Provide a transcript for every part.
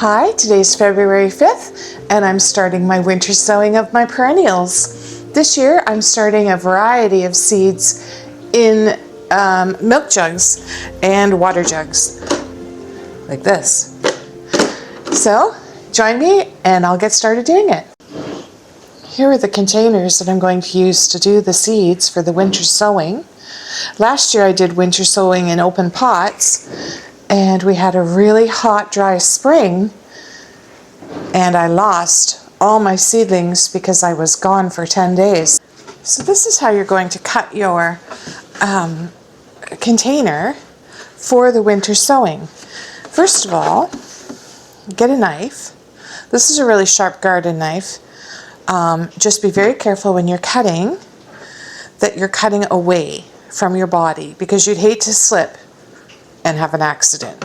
Hi, today's February 5th, and I'm starting my winter sowing of my perennials. This year, I'm starting a variety of seeds in milk jugs and water jugs, like this. So, join me and I'll get started doing it. Here are the containers that I'm going to use to do the seeds for the winter sowing. Last year I did winter sowing in open pots, and we had a really hot, dry spring, and I lost all my seedlings because I was gone for 10 days. So this is how you're going to cut your container for the winter sowing. First of all, get a knife. This is a really sharp garden knife. Just be very careful when you're cutting that you're cutting away from your body, because you'd hate to slip and have an accident.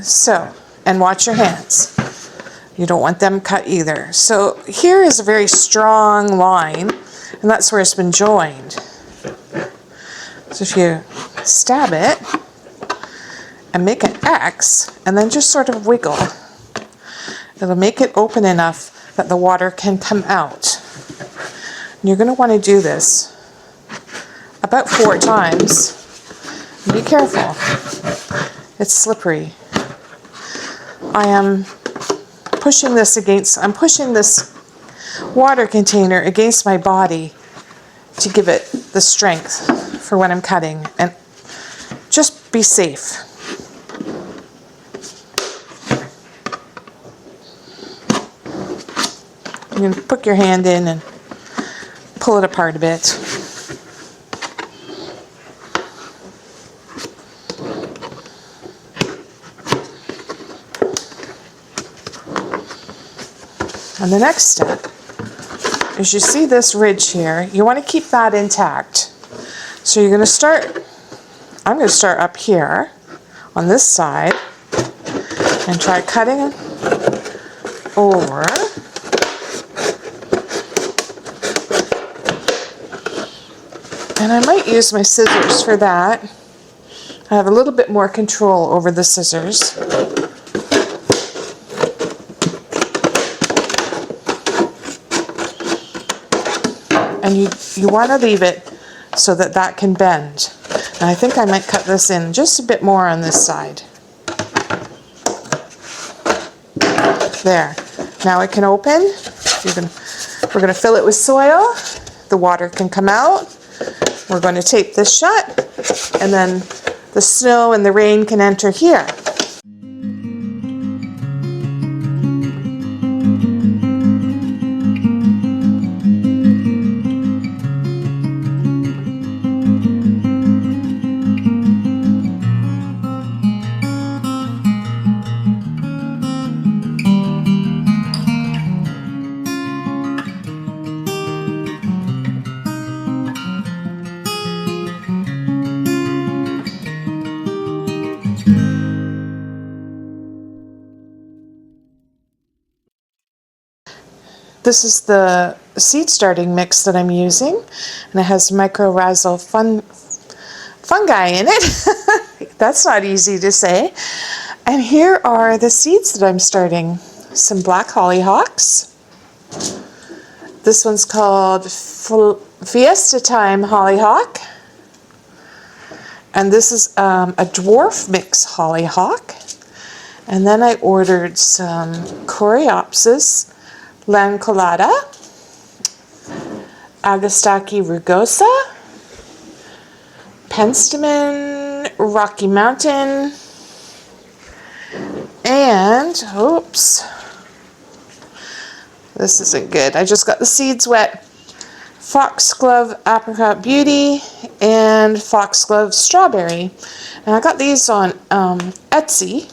So, and watch your hands. You don't want them cut either. So here is a very strong line, and that's where it's been joined. So if you stab it and make an X and then just sort of wiggle, it'll make it open enough that the water can come out. And you're going to want to do this about 4 times. Be careful. It's slippery. I'm pushing this water container against my body to give it the strength for when I'm cutting, and just be safe. You can put your hand in and pull it apart a bit. And the next step is, you see this ridge here, you want to keep that intact. So you're going to start, I'm going to start up here on this side and try cutting over. And I might use my scissors for that. I have a little bit more control over the scissors. And you want to leave it so that that can bend. And I think I might cut this in just a bit more on this side. There. Now it can open. We're going to fill it with soil. The water can come out. We're going to tape this shut, and then the snow and the rain can enter here. This is the seed starting mix that I'm using, and it has mycorrhizal fungi in it. That's not easy to say. And here are the seeds that I'm starting. Some black hollyhocks. This one's called Fiesta Time Hollyhock. And this is a dwarf mix hollyhock. And then I ordered some Coreopsis lanceolata, Agostaki rugosa, Penstemon, Rocky Mountain, and, oops, this isn't good. I just got the seeds wet. Foxglove Apricot Beauty and Foxglove Strawberry. And I got these on Etsy.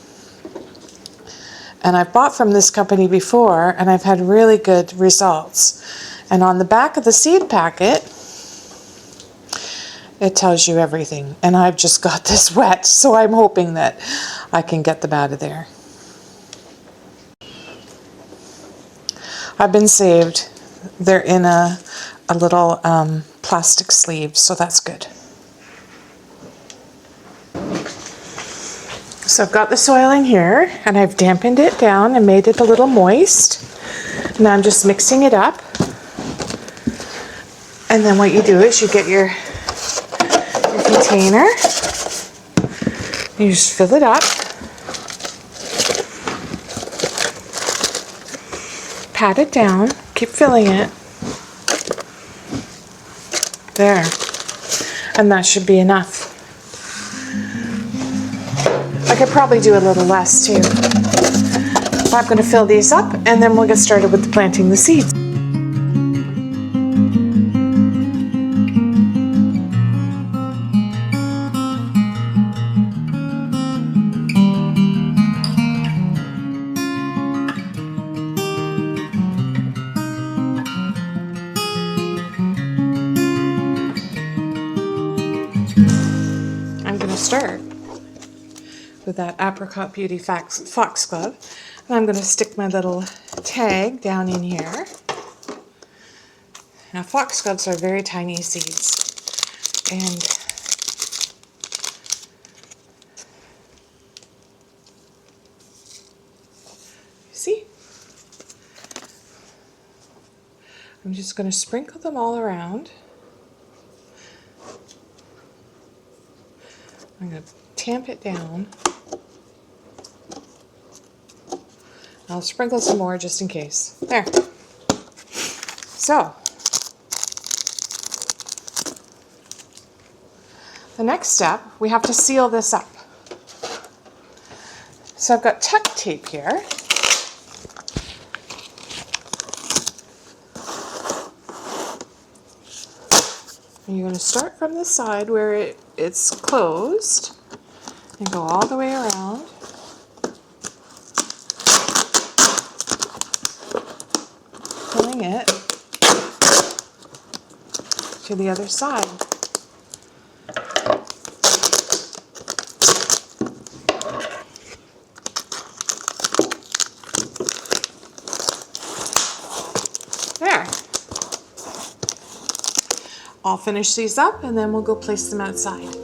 And I've bought from this company before, and I've had really good results. And on the back of the seed packet, it tells you everything. And I've just got this wet, so I'm hoping that I can get them out of there. I've been saved. They're in a little plastic sleeve, so that's good. So I've got the soil in here and I've dampened it down and made it a little moist. Now I'm just mixing it up. And then what you do is you get your container. You just fill it up. Pat it down. Keep filling it. There. And that should be enough. I could probably do a little less too. But I'm going to fill these up and then we'll get started with planting the seeds. I'm going to start with that Apricot Beauty Foxglove, and I'm going to stick my little tag down in here. Now foxgloves are very tiny seeds, and see, I'm just going to sprinkle them all around. I'm going to tamp it down. I'll sprinkle some more just in case. There. So, the next step, we have to seal this up. So I've got tuck tape here. And you're going to start from the side where it's closed and go all the way around. Pulling it to the other side. There. I'll finish these up and then we'll go place them outside.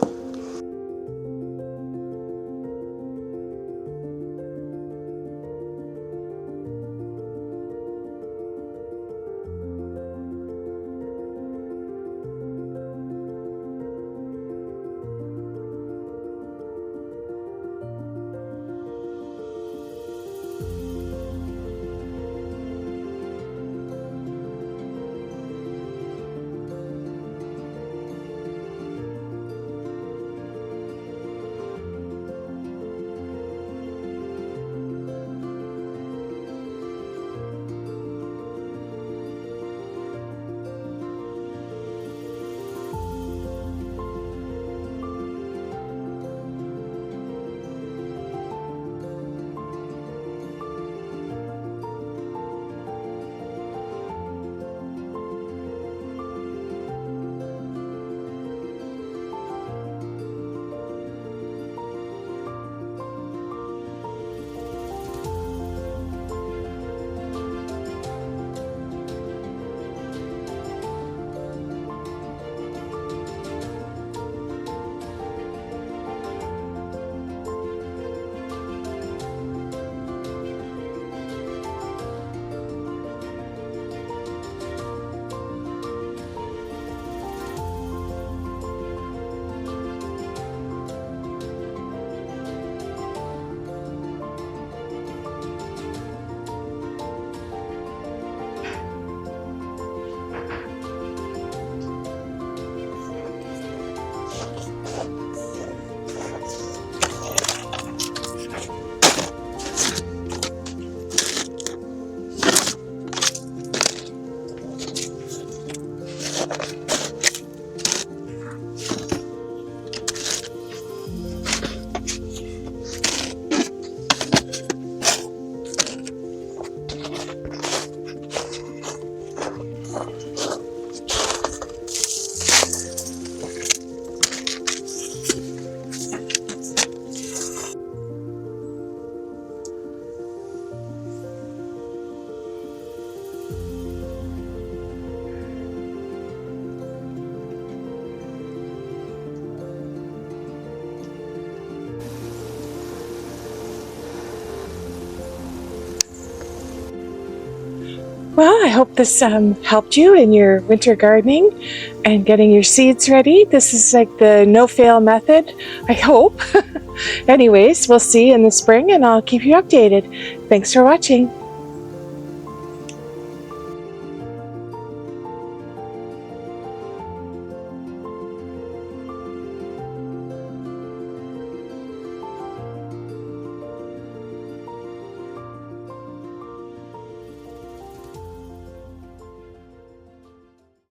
Well, I hope this helped you in your winter gardening and getting your seeds ready. This is like the no-fail method, I hope. Anyways, we'll see you in the spring and I'll keep you updated. Thanks for watching.